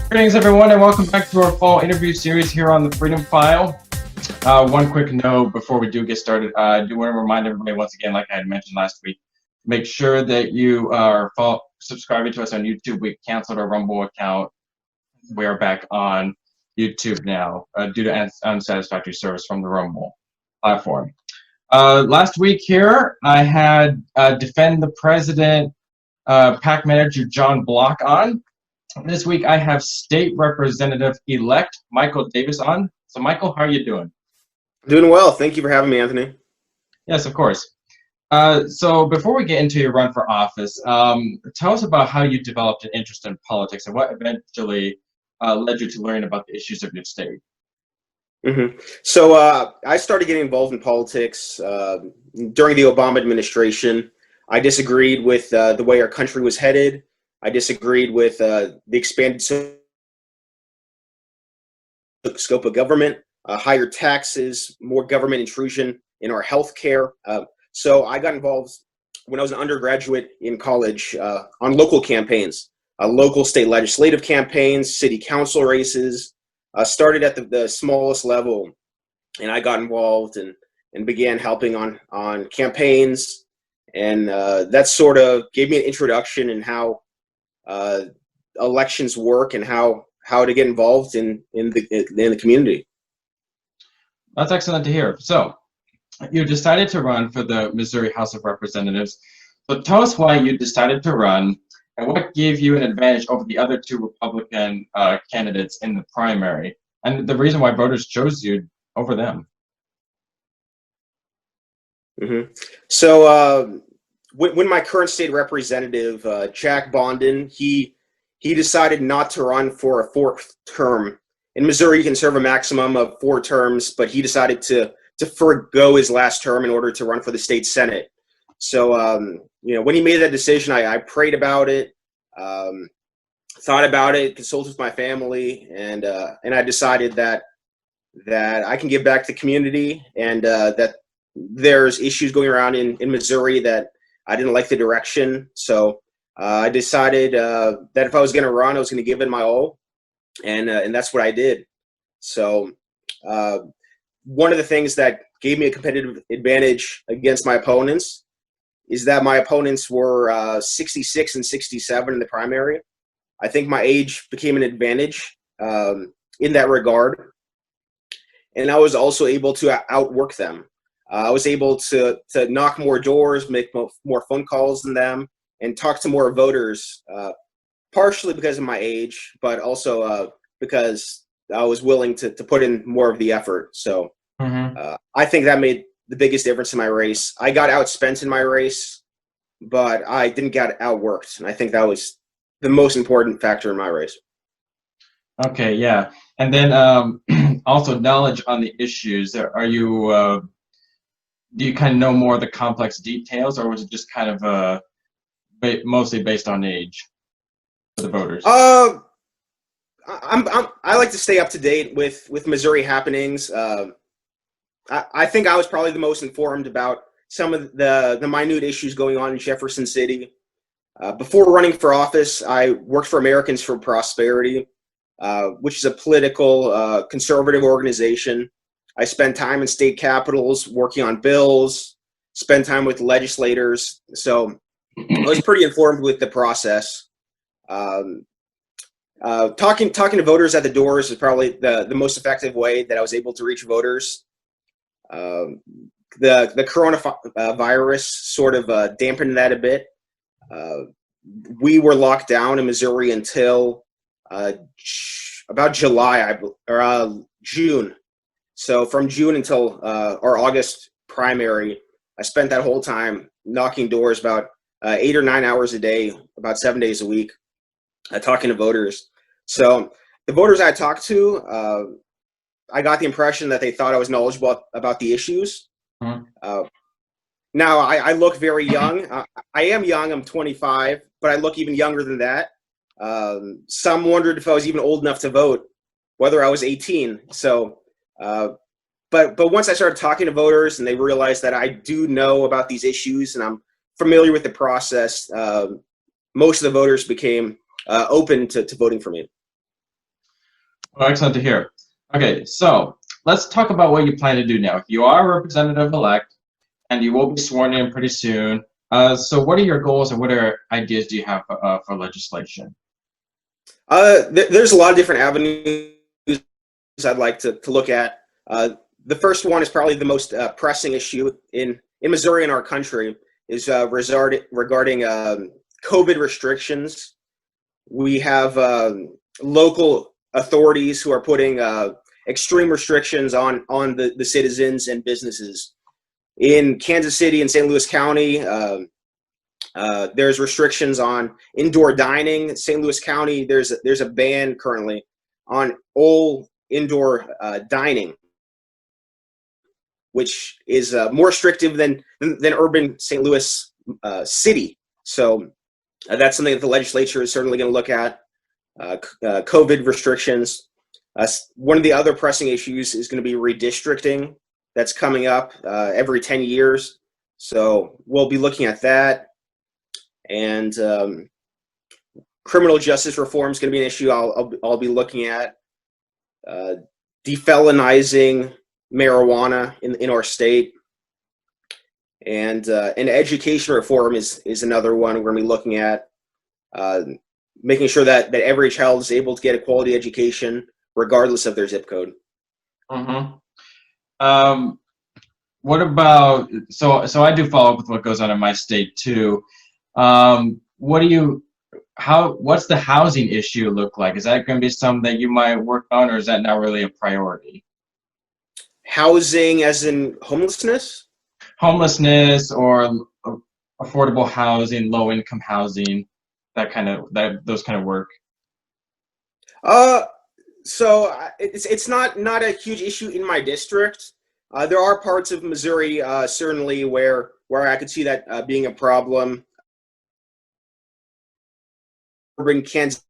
Greetings, everyone, and welcome back to our fall interview series here on the Freedom File. One quick note before we do get started. I do want to remind everybody once again, like I had mentioned last week, make sure that you are subscribing to us on YouTube. We canceled our Rumble account. We are back on YouTube now due to unsatisfactory service from the Rumble platform. Last week here, I had Defend the President PAC Manager John Block on. This week, I have State Representative-elect Michael Davis on. So, Michael, how are you doing? Doing well. Thank you for having me, Anthony. Yes, of course. So, before we get into your run for office, tell us about how you developed an interest in politics and what eventually led you to learn about the issues of your state. So, I started getting involved in politics during the Obama administration. I disagreed with the way our country was headed. I disagreed with the expanded scope of government, higher taxes, more government intrusion in our health care. So I got involved when I was an undergraduate in college on local campaigns, local state legislative campaigns, city council races. Started at the smallest level, and I got involved and began helping on campaigns. And that sort of gave me an introduction in how elections work and how to get involved in the community. That's excellent to hear. So, you decided to run for the Missouri House of Representatives. So, tell us why you decided to run and what gave you an advantage over the other two Republican candidates in the primary, and the reason why voters chose you over them. So, when my current state representative, Jack Bondon, he decided not to run for a fourth term. In Missouri, you can serve a maximum of 4 terms, but he decided to forego his last term in order to run for the state Senate. So, when he made that decision, I prayed about it, thought about it, consulted with my family, and I decided that I can give back to the community, and that there's issues going around in Missouri that I didn't like the direction. So I decided that if I was going to run, I was going to give it my all, and that's what I did. So one of the things that gave me a competitive advantage against my opponents is that my opponents were 66 and 67 in the primary. I think my age became an advantage in that regard, and I was also able to outwork them. I was able to knock more doors, make more phone calls than them, and talk to more voters, partially because of my age, but also because I was willing to put in more of the effort. So I think that made the biggest difference in my race. I got outspent in my race, but I didn't get outworked, and I think that was the most important factor in my race. Okay, yeah. And then also knowledge on the issues. Are you... do you kind of know more of the complex details, or was it just kind of mostly based on age for the voters? I like to stay up to date with Missouri happenings. I think I was probably the most informed about some of the minute issues going on in Jefferson City. Before running for office, I worked for Americans for Prosperity, which is a political conservative organization. I spent time in state capitals working on bills, spent time with legislators. So I was pretty informed with the process. Talking to voters at the doors is probably the most effective way that I was able to reach voters. The coronavirus sort of dampened that a bit. We were locked down in Missouri until about July or June. So from June until our August primary, I spent that whole time knocking doors about 8 or 9 hours a day, about 7 days a week, talking to voters. So the voters I talked to, I got the impression that they thought I was knowledgeable about the issues. Now, I look very young. I am young. I'm 25, but I look even younger than that. Some wondered if I was even old enough to vote, whether I was 18. So but once I started talking to voters and they realized that I do know about these issues and I'm familiar with the process, most of the voters became open to voting for me. Well, excellent to hear. Okay, so let's talk about what you plan to do now. You are a representative-elect, and you will be sworn in pretty soon. So what are your goals and what ideas do you have for legislation? There's a lot of different avenues I'd like to look at. The first one is probably the most pressing issue in Missouri and our country is regarding COVID restrictions. We have local authorities who are putting extreme restrictions on the citizens and businesses. In Kansas City and St. Louis County, there's restrictions on indoor dining. St. Louis County, there's a ban currently on all indoor dining, which is more restrictive than urban St. Louis City. So that's something that the legislature is certainly going to look at. COVID restrictions. One of the other pressing issues is going to be redistricting. That's coming up every 10 years. So we'll be looking at that. And criminal justice reform is going to be an issue I'll be looking at. Defelonizing marijuana in our state. And education reform is another one we're going to be looking at. Making sure that every child is able to get a quality education regardless of their zip code. Mm-hmm. What about, so I do follow up with what goes on in my state too. What's the housing issue look like? Is that going to be something that you might work on, or is that not really a priority? Housing as in homelessness? Homelessness or affordable housing, low income housing, those kind of work. So it's not a huge issue in my district. There are parts of Missouri certainly where I could see that being a problem. Urban Kansas.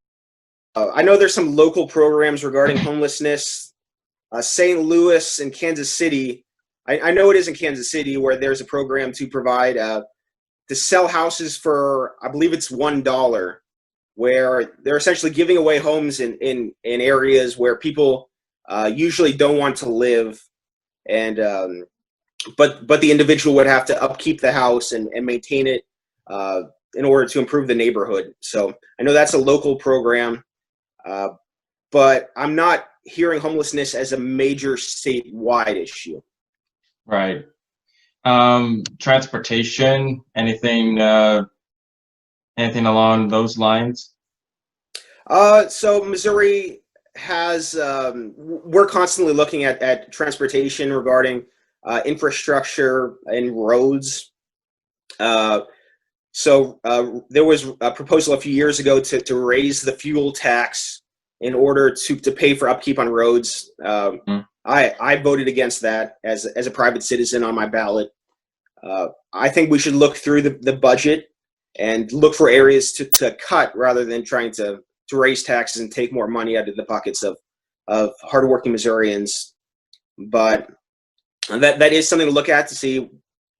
I know there's some local programs regarding homelessness. St. Louis and Kansas City. I know it is in Kansas City where there's a program to provide to sell houses for, I believe it's $1, where they're essentially giving away homes in areas where people usually don't want to live, and but the individual would have to upkeep the house and maintain it in order to improve the neighborhood. So I know that's a local program, but I'm not hearing homelessness as a major statewide issue. Right. Transportation, anything along those lines? So Missouri has, we're constantly looking at transportation regarding infrastructure and roads. So there was a proposal a few years ago to raise the fuel tax in order to pay for upkeep on roads. I voted against that as a private citizen on my ballot. I think we should look through the budget and look for areas to cut rather than trying to raise taxes and take more money out of the pockets of hardworking Missourians. But that is something to look at to see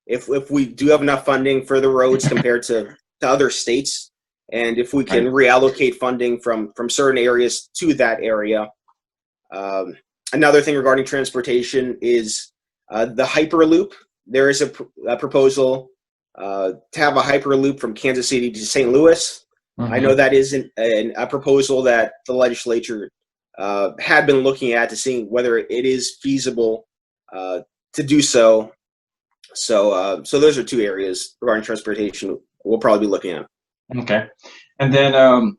if we do have enough funding for the roads compared to other states, and if we can reallocate funding from certain areas to that area. Another thing regarding transportation is the Hyperloop. There is a proposal to have a Hyperloop from Kansas City to St. Louis. Mm-hmm. I know that isn't a proposal that the legislature had been looking at to see whether it is feasible to do so. So those are two areas regarding transportation we'll probably be looking at. Okay. And then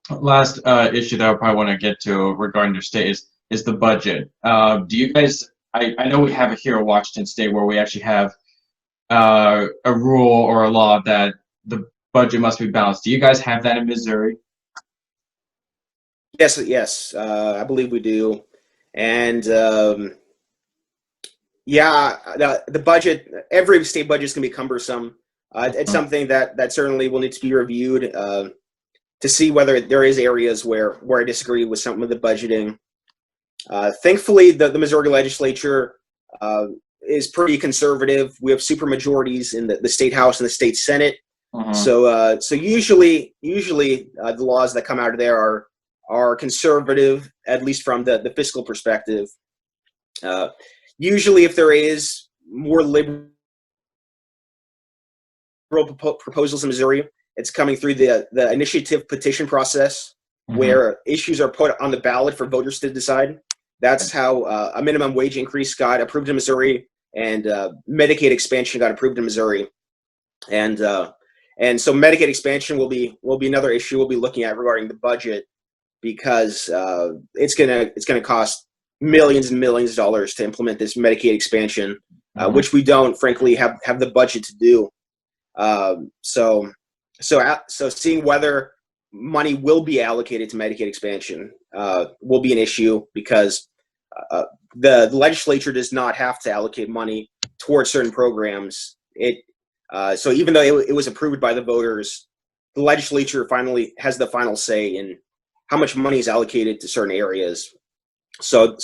last issue that I probably want to get to regarding your state is the budget. Do you guys, I know we have it here in Washington State where we actually have a rule or a law that the budget must be balanced. Do you guys have that in Missouri? Yes, I believe we do. And yeah, the budget, every state budget is going to be cumbersome. It's something that certainly will need to be reviewed to see whether there is areas where I disagree with some of the budgeting. Thankfully, the Missouri legislature uh, is pretty conservative. We have super majorities in the state house and the state senate. So usually the laws that come out of there are conservative, at least from the fiscal perspective. Usually, if there is more liberal proposals in Missouri, it's coming through the initiative petition process, where issues are put on the ballot for voters to decide. That's how a minimum wage increase got approved in Missouri, and Medicaid expansion got approved in Missouri. And so Medicaid expansion will be another issue we'll be looking at regarding the budget, because it's gonna cost millions and millions of dollars to implement this Medicaid expansion, which we don't, frankly, have the budget to do. So seeing whether money will be allocated to Medicaid expansion will be an issue, because the legislature does not have to allocate money towards certain programs. So even though it was approved by the voters, the legislature finally has the final say in how much money is allocated to certain areas. So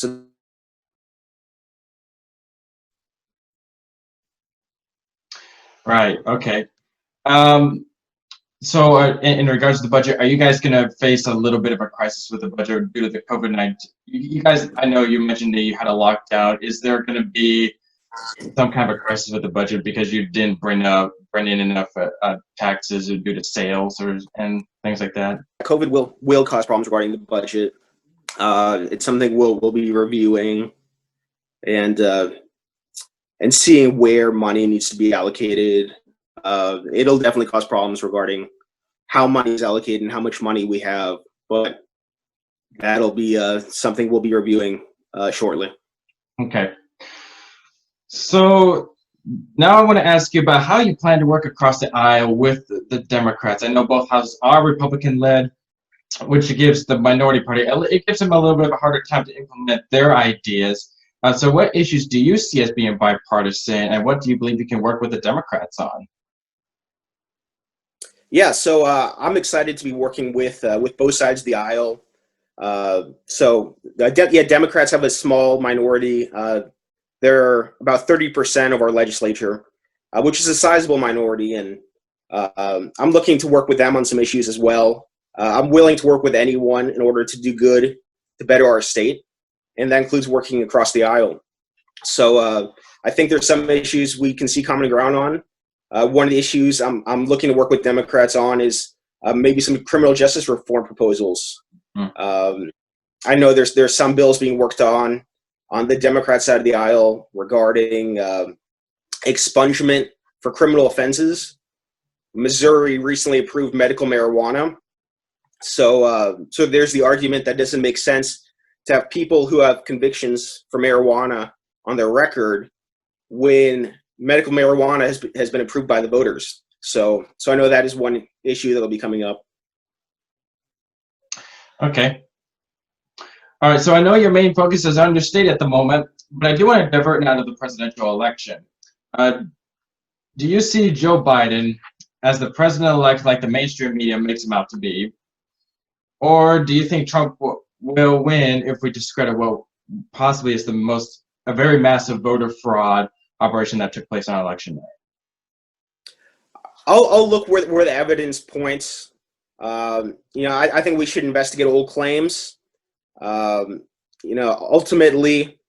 Right. Okay. So in regards to the budget, are you guys going to face a little bit of a crisis with the budget due to the COVID-19? You guys, I know you mentioned that you had a lockdown. Is there going to be some kind of a crisis with the budget because you didn't bring in enough taxes due to sales and things like that? COVID will cause problems regarding the budget. It's something we'll be reviewing and seeing where money needs to be allocated. It'll definitely cause problems regarding how money is allocated and how much money we have, but that'll be something we'll be reviewing shortly. Okay. So now I want to ask you about how you plan to work across the aisle with the Democrats. I know both houses are Republican-led, which gives the minority party, it gives them a little bit of a harder time to implement their ideas. So what issues do you see as being bipartisan, and what do you believe you can work with the Democrats on? Yeah, so I'm excited to be working with both sides of the aisle. Democrats have a small minority. They're about 30% of our legislature, which is a sizable minority, and I'm looking to work with them on some issues as well. I'm willing to work with anyone in order to do good, to better our state, and that includes working across the aisle. So I think there's some issues we can see common ground on. One of the issues I'm looking to work with Democrats on is maybe some criminal justice reform proposals. I know there's some bills being worked on the Democrat side of the aisle regarding expungement for criminal offenses. Missouri recently approved medical marijuana. So there's the argument that doesn't make sense to have people who have convictions for marijuana on their record when medical marijuana has been approved by the voters. So I know that is one issue that will be coming up. Okay. All right, so I know your main focus is on your state at the moment, but I do want to divert now to the presidential election. Do you see Joe Biden as the president-elect like the mainstream media makes him out to be? Or do you think Trump will win if we discredit what possibly is a very massive voter fraud operation that took place on election day? I'll look where the evidence points. I think we should investigate old claims. Ultimately,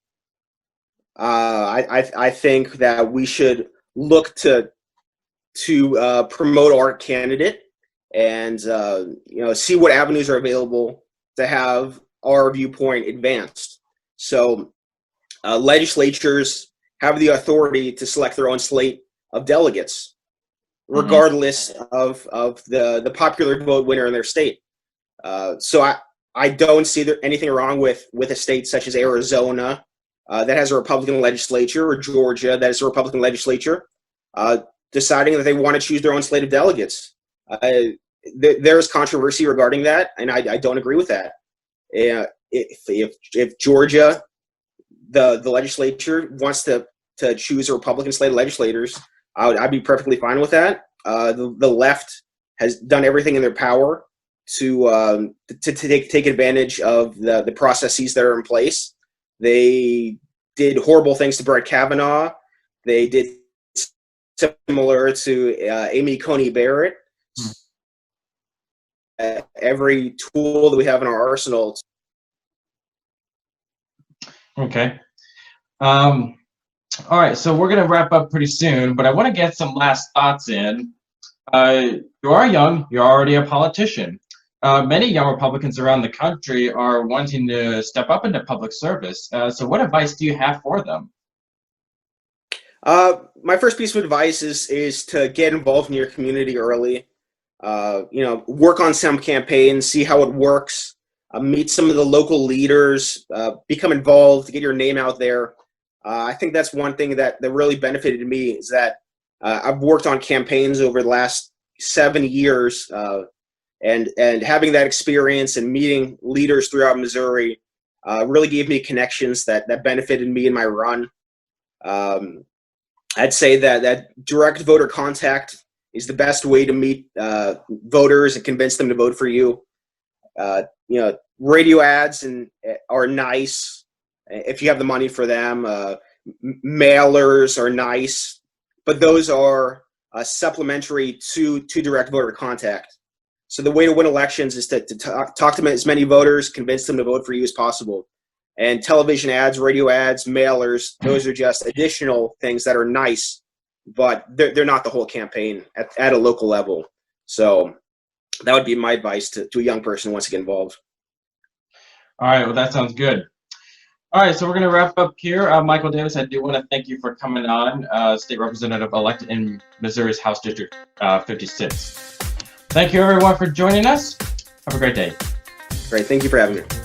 I think that we should look to promote our candidate and see what avenues are available to have our viewpoint advanced. So legislatures have the authority to select their own slate of delegates, regardless of the popular vote winner in their state. So I don't see anything wrong with a state such as Arizona that has a Republican legislature, or Georgia that has a Republican legislature, deciding that they want to choose their own slate of delegates. There is controversy regarding that, and I don't agree with that. If Georgia, the legislature, wants to choose a Republican slate of legislators, I'd be perfectly fine with that. The left has done everything in their power to take advantage of the processes that are in place. They did horrible things to Brett Kavanaugh. They did similar to Amy Coney Barrett. Every tool that we have in our arsenal. Okay. All right, so we're going to wrap up pretty soon, but I want to get some last thoughts in. You are young. You're already a politician. Many young Republicans around the country are wanting to step up into public service. So what advice do you have for them? My first piece of advice is to get involved in your community early. Work on some campaigns, see how it works, meet some of the local leaders, become involved, get your name out there. I think that's one thing that really benefited me is that I've worked on campaigns over the last 7 years, and having that experience and meeting leaders throughout Missouri really gave me connections that benefited me in my run. I'd say that direct voter contact is the best way to meet voters and convince them to vote for you. Radio ads are nice if you have the money for them. Mailers are nice, but those are supplementary to direct voter contact. So the way to win elections is to talk to as many voters, convince them to vote for you as possible. And television ads, radio ads, mailers, those are just additional things that are nice, but they're not the whole campaign at a local level. So that would be my advice to a young person who wants to get involved. All right, well, that sounds good. All right, so we're going to wrap up here. Michael Davis, I do want to thank you for coming on, State Representative elected in Missouri's House District 56. Thank you, everyone, for joining us. Have a great day. Great. Thank you for having me.